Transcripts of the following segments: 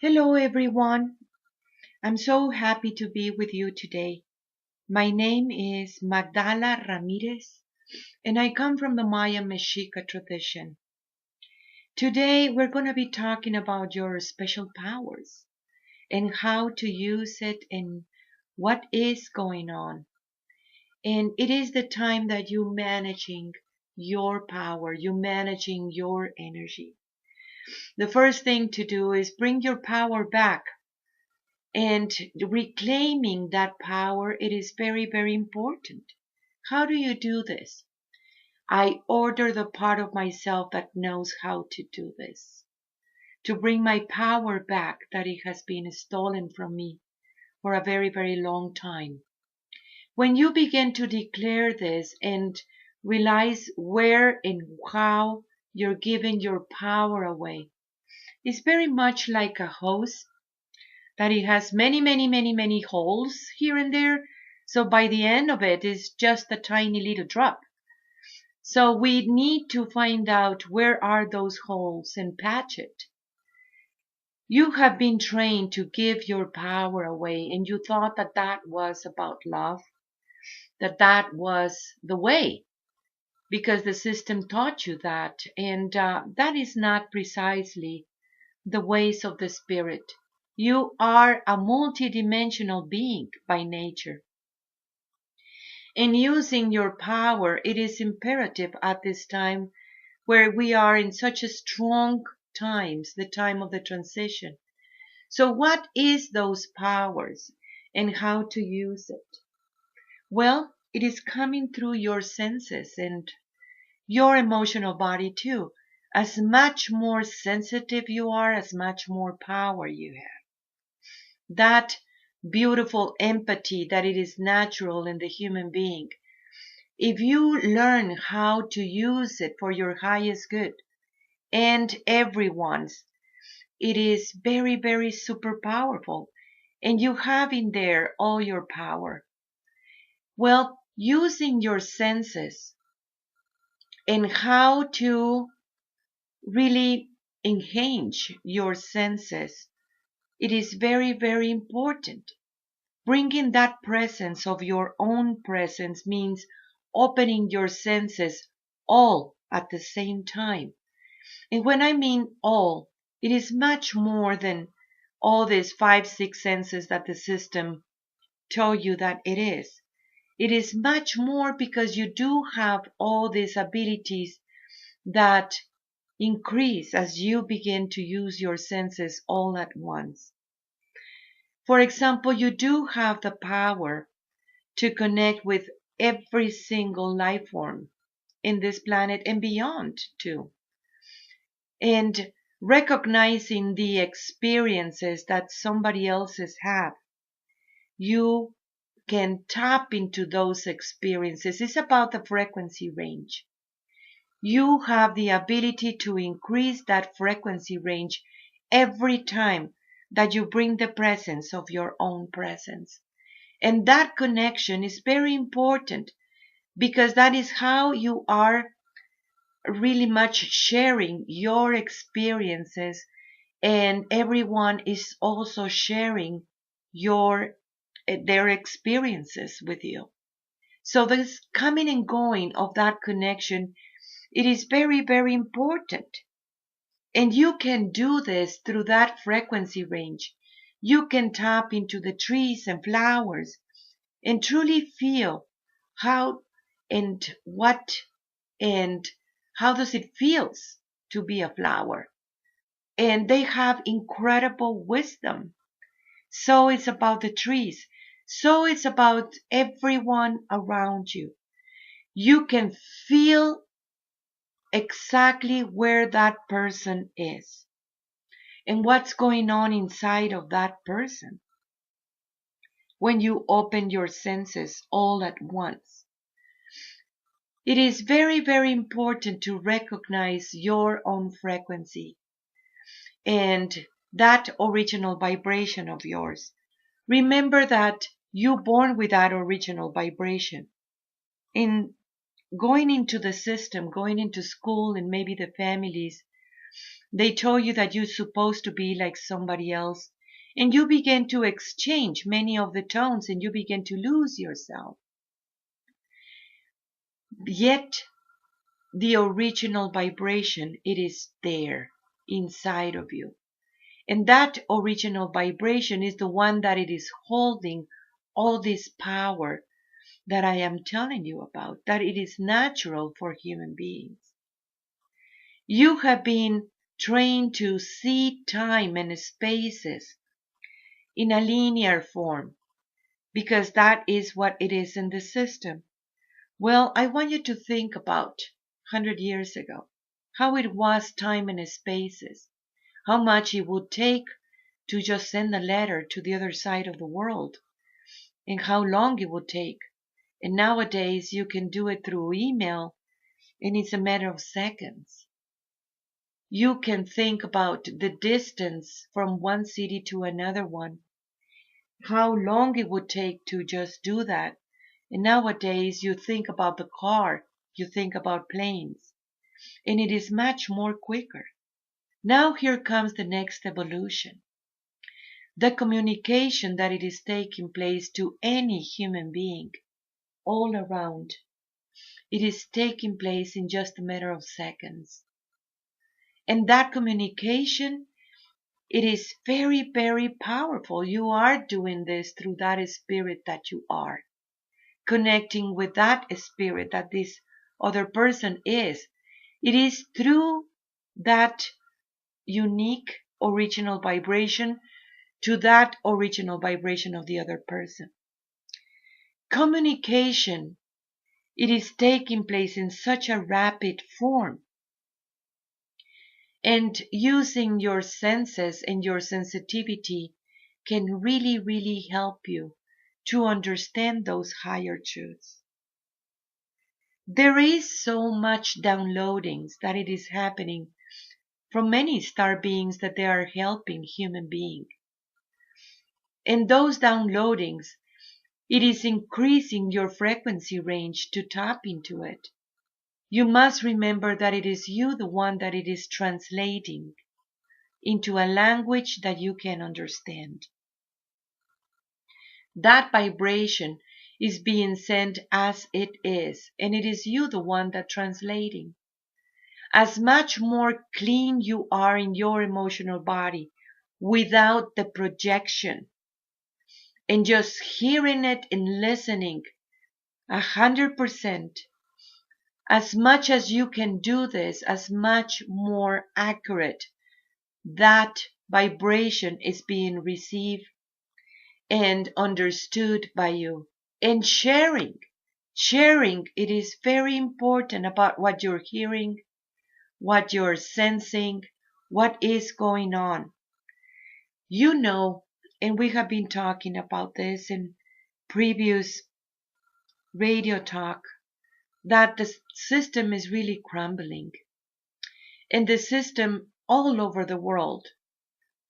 Hello, everyone. I'm so happy to be with you today. My name is Magdala Ramirez, and I come from the Maya Mexica tradition. Today, we're going to be talking about your special powers and how to use it and what is going on. And it is the time that you're managing your power, you're managing your energy. The first thing to do is bring your power back. And reclaiming that power, it is very, very important. How do you do this? I order the part of myself that knows how to do this, to bring my power back that it has been stolen from me for a very, very long time. When you begin to declare this and realize where and how you're giving your power away, it's very much like a hose that it has many, many, many, many holes here and there. So by the end of it is just a tiny little drop. So we need to find out where are those holes and patch it. You have been trained to give your power away, and you thought that that was about love, that that was the way, because the system taught you that, and that is not precisely the ways of the spirit. You are a multidimensional being by nature. In using your power, it is imperative at this time where we are in such a strong times, the time of the transition. So what is those powers and how to use it? Well, it is coming through your senses and your emotional body too. As much more sensitive you are, as much more power you have. That beautiful empathy that it is natural in the human being. If you learn how to use it for your highest good and everyone's, it is very, very super powerful. And you have in there all your power. Well, using your senses and how to really enhance your senses, it is very, very important. Bringing that presence of your own presence means opening your senses all at the same time. And when I mean all, it is much more than all these 5, 6 senses that the system told you that it is. It is much more because you do have all these abilities that increase as you begin to use your senses all at once. For example, you do have the power to connect with every single life form in this planet and beyond too. And recognizing the experiences that somebody else's have, you can tap into those experiences. It's about the frequency range. You have the ability to increase that frequency range every time that you bring the presence of your own presence. And that connection is very important because that is how you are really much sharing your experiences, and everyone is also sharing their experiences with you. So this coming and going of that connection, it is very, very important. And you can do this through that frequency range. You can tap into the trees and flowers and truly feel how and what and how does it feels to be a flower. And they have incredible wisdom. So it's about the trees. So it's about everyone around you. You can feel exactly where that person is and what's going on inside of that person when you open your senses all at once. It is very, very important to recognize your own frequency and that original vibration of yours. Remember that you born with that original vibration. In going into the system, going into school and maybe the families, They told you that you're supposed to be like somebody else, and you begin to exchange many of the tones and you begin to lose yourself. Yet, the original vibration, it is there inside of you. And that original vibration is the one that it is holding all this power that I am telling you about, that it is natural for human beings. You have been trained to see time and spaces in a linear form because that is what it is in the system. Well, I want you to think about 100 years ago, how it was time and spaces, how much it would take to just send a letter to the other side of the world, and how long it would take. And nowadays you can do it through email, and it's a matter of seconds. You can think about the distance from one city to another one, how long it would take to just do that. And nowadays you think about the car, you think about planes, and it is much more quicker. Now here comes the next evolution. The communication that it is taking place to any human being all around. It is taking place in just a matter of seconds. And that communication, it is very, very powerful. You are doing this through that spirit that you are. Connecting with that spirit that this other person is. It is through that unique original vibration to that original vibration of the other person. Communication, it is taking place in such a rapid form. And using your senses and your sensitivity can really, really help you to understand those higher truths. There is so much downloadings that it is happening from many star beings that they are helping human beings. And those downloadings, it is increasing your frequency range to tap into it. You must remember that it is you the one that it is translating into a language that you can understand. That vibration is being sent as it is, and it is you the one that translating. As much more clean you are in your emotional body without the projection and just hearing it and listening 100%, as much as you can do this, as much more accurate that vibration is being received and understood by you. And sharing, it is very important about what you're hearing, what you're sensing, what is going on. You know, and we have been talking about this in previous radio talk, that the system is really crumbling. And the system all over the world,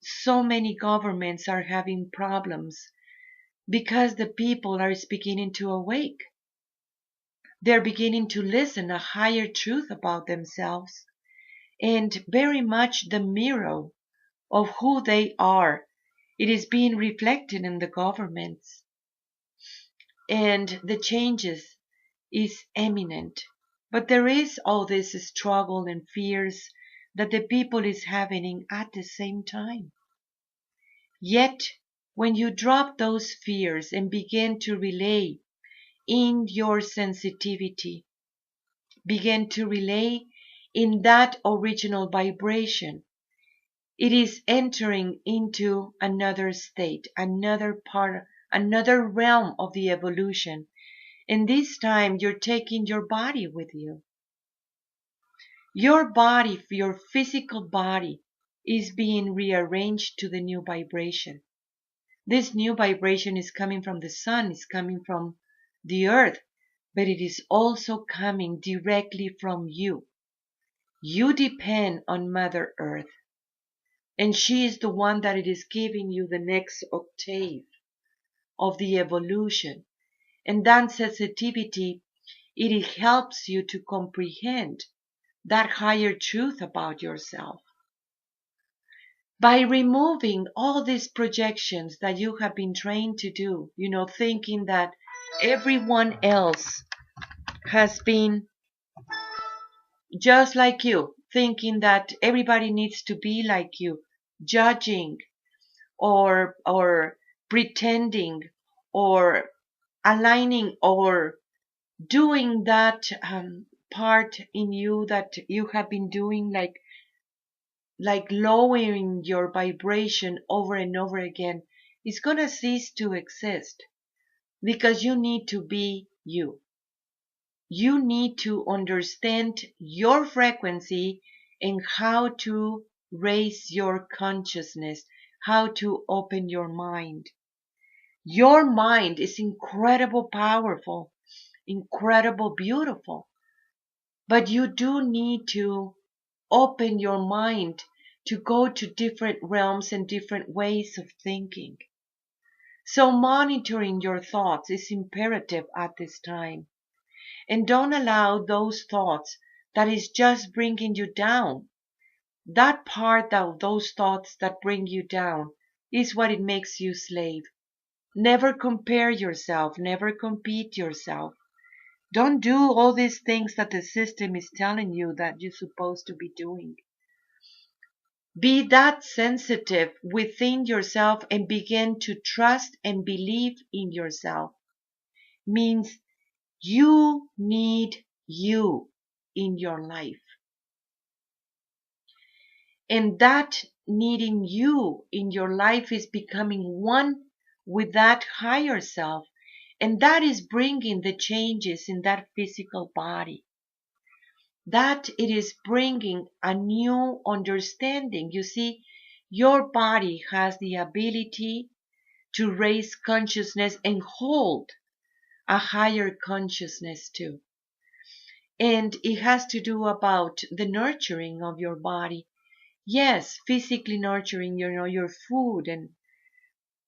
so many governments are having problems because the people are beginning to awake. They're beginning to listen a higher truth about themselves and very much the mirror of who they are. It is being reflected in the governments, and the changes is imminent. But there is all this struggle and fears that the people is having at the same time. Yet, when you drop those fears and begin to relay in your sensitivity, begin to relay in that original vibration, it is entering into another state, another part, another realm of the evolution. And this time you're taking your body with you. Your body, your physical body, is being rearranged to the new vibration. This new vibration is coming from the sun, is coming from the earth, but it is also coming directly from you. You depend on Mother Earth, and she is the one that it is giving you the next octave of the evolution. And that sensitivity, it helps you to comprehend that higher truth about yourself. By removing all these projections that you have been trained to do, thinking that everyone else has been just like you, thinking that everybody needs to be like you, judging or pretending or aligning or doing that part in you that you have been doing, like lowering your vibration over and over again, is going to cease to exist, because you need to be you. You need to understand your frequency and how to raise your consciousness, how to open your mind. Your mind is incredible powerful, incredible beautiful, but you do need to open your mind to go to different realms and different ways of thinking. So monitoring your thoughts is imperative at this time. And don't allow those thoughts that is just bringing you down. That part of those thoughts that bring you down is what it makes you slave. Never compare yourself, never compete yourself. Don't do all these things that the system is telling you that you're supposed to be doing. Be that sensitive within yourself and begin to trust and believe in yourself. Means you need you in your life. And that needing you in your life is becoming one with that higher self. And that is bringing the changes in that physical body. That it is bringing a new understanding. You see, your body has the ability to raise consciousness and hold a higher consciousness too. And it has to do about the nurturing of your body. Yes, physically nurturing, your food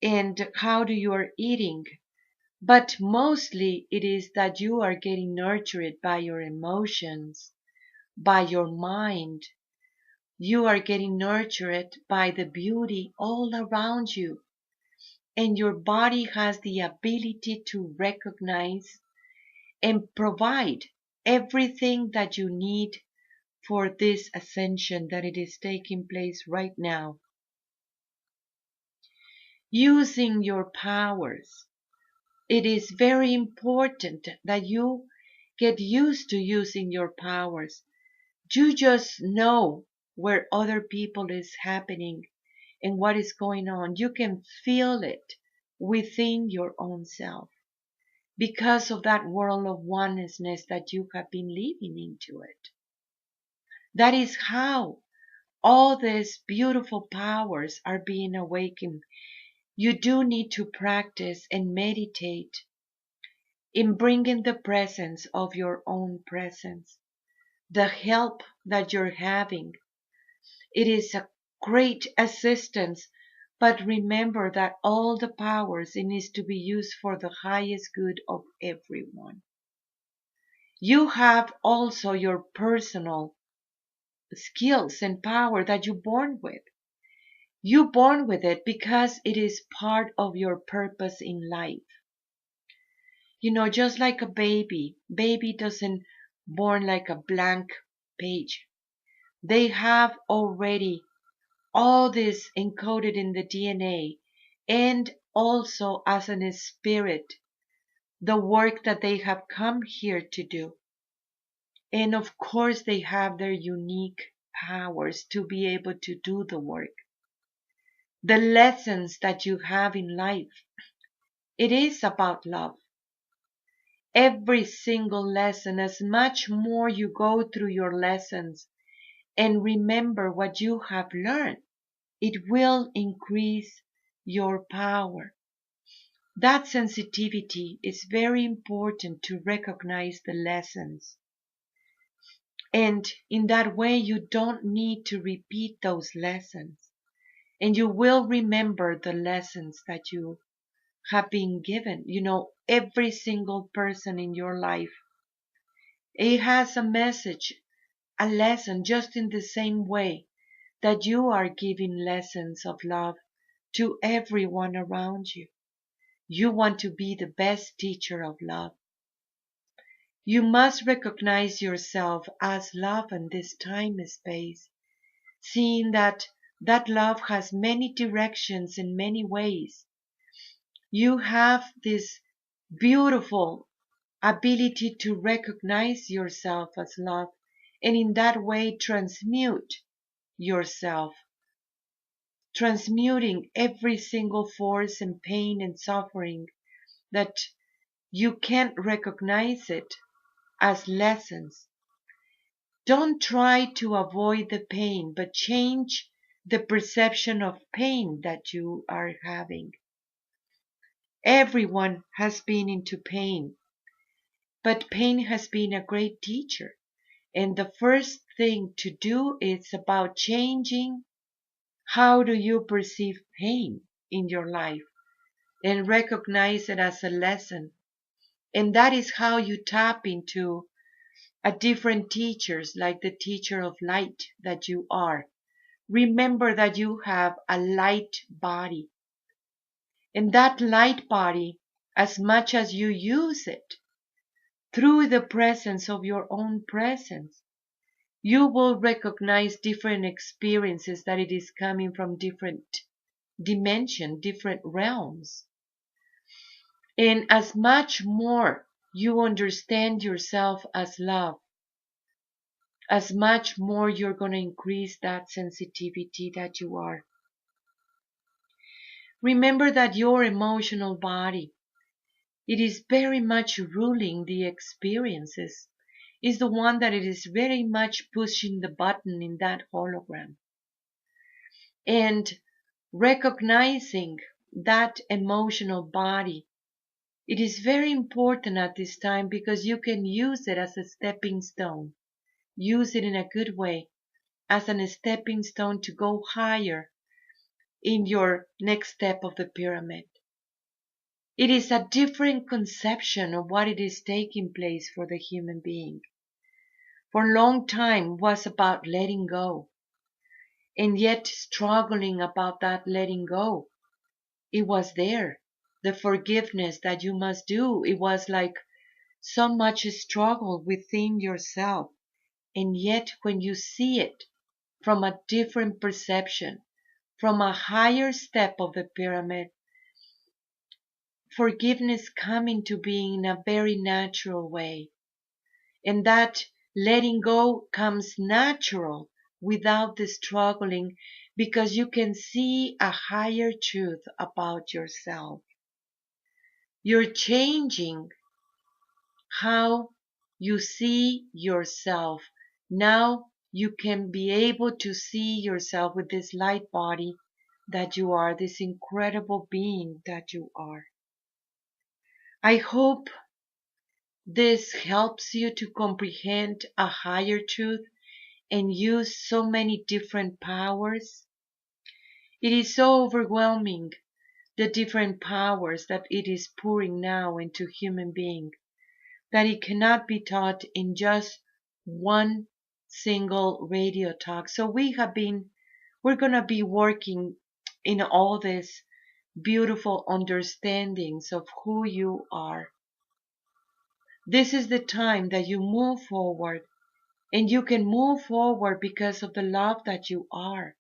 and how do you are eating. But mostly it is that you are getting nurtured by your emotions, by your mind. You are getting nurtured by the beauty all around you. And your body has the ability to recognize and provide everything that you need for this ascension that it is taking place right now. Using your powers. It is very important that you get used to using your powers. You just know where other people is happening and what is going on. You can feel it within your own self because of that world of oneness that you have been living into it. That is how all these beautiful powers are being awakened. You do need to practice and meditate in bringing the presence of your own presence, the help that you're having. It is a great assistance, but remember that all the powers, it needs to be used for the highest good of everyone. You have also your personal skills and power that you're born with. You're born with it because it is part of your purpose in life. Just like a baby doesn't born like a blank page. They have already all this encoded in the DNA and also as an spirit, the work that they have come here to do. And of course they have their unique powers to be able to do the work. The lessons that you have in life, it is about love. Every single lesson, as much more you go through your lessons and remember what you have learned, it will increase your power. That sensitivity is very important to recognize the lessons. And in that way, you don't need to repeat those lessons. And you will remember the lessons that you have been given. Every single person in your life, it has a message, a lesson, just in the same way that you are giving lessons of love to everyone around you. You want to be the best teacher of love. You must recognize yourself as love in this time and space, seeing that that love has many directions in many ways. You have this beautiful ability to recognize yourself as love and in that way transmute yourself, transmuting every single force and pain and suffering that you can't recognize it as lessons. Don't try to avoid the pain, but change the perception of pain that you are having. Everyone has been into pain, but pain has been a great teacher. And the first thing to do is about changing how do you perceive pain in your life and recognize it as a lesson. And that is how you tap into a different teachers like the teacher of light that you are. Remember that you have a light body. And that light body, as much as you use it, through the presence of your own presence, you will recognize different experiences that it is coming from different dimension, different realms. And as much more you understand yourself as love, as much more you're going to increase that sensitivity that you are. Remember that your emotional body, it is very much ruling the experiences, is the one that it is very much pushing the button in that hologram. And recognizing that emotional body, it is very important at this time because you can use it as a stepping stone. Use it in a good way as a stepping stone to go higher in your next step of the pyramid. It is a different conception of what it is taking place for the human being. For a long time was about letting go, and yet struggling about that letting go. It was there. The forgiveness that you must do, it was like so much struggle within yourself. And yet when you see it from a different perception, from a higher step of the pyramid, forgiveness coming to be in a very natural way. And that letting go comes natural without the struggling because you can see a higher truth about yourself. You're changing how you see yourself. Now you can be able to see yourself with this light body that you are, this incredible being that you are. I hope this helps you to comprehend a higher truth and use so many different powers. It is so overwhelming, the different powers that it is pouring now into human being, that it cannot be taught in just one single radio talk. So we're going to be working in all these beautiful understandings of who you are. This is the time that you move forward, and you can move forward because of the love that you are.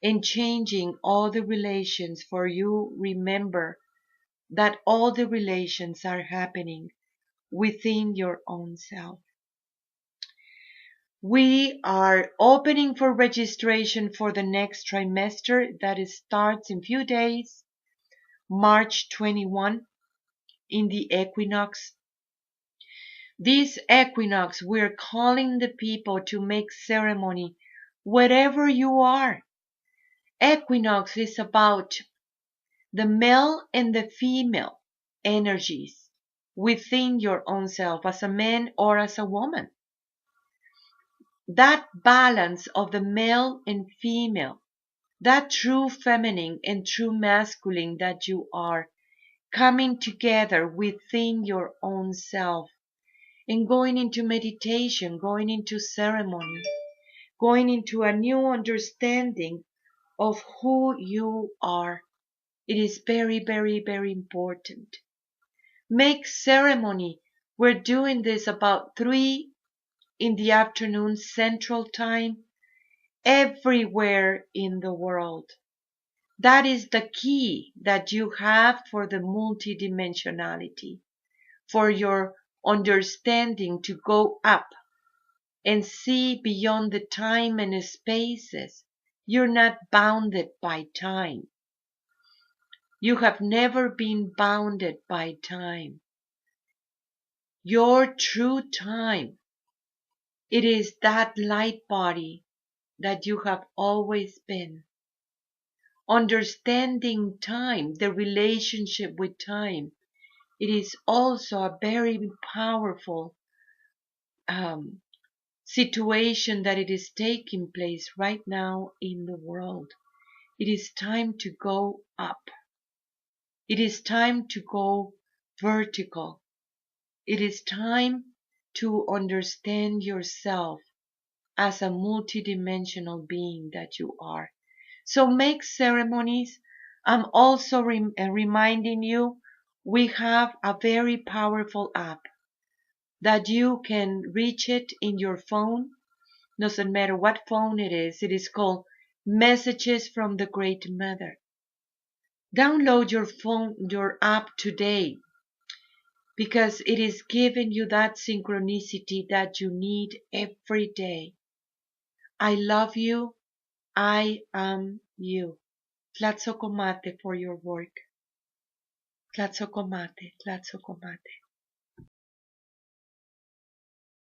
And changing all the relations, for you remember that all the relations are happening within your own self. We are opening for registration for the next trimester that starts in few days, March 21, in the equinox. This equinox, we're calling the people to make ceremony wherever you are. Equinox is about the male and the female energies within your own self as a man or as a woman. That balance of the male and female, that true feminine and true masculine that you are, coming together within your own self and going into meditation, going into ceremony, going into a new understanding of who you are. It is very, very, very important. Make ceremony. We're doing this about 3 in the afternoon Central Time everywhere in the world. That is the key that you have for the multidimensionality, for your understanding to go up and see beyond the time and spaces. You're not bounded by time. You have never been bounded by time. Your true time, it is that light body that you have always been. Understanding time, the relationship with time, it is also a very powerful situation that it is taking place right now in the world. It is time to go up. It is time to go vertical. It is time to understand yourself as a multidimensional being that you are. So make ceremonies. I'm also reminding you, we have a very powerful app that you can reach it in your phone. Doesn't matter what phone it is. It is called Messages from the Great Mother. Download your app today, because it is giving you that synchronicity that you need every day. I love you. I am you. Tlatzocomate for your work. Tlatzocomate, tlatzocomate.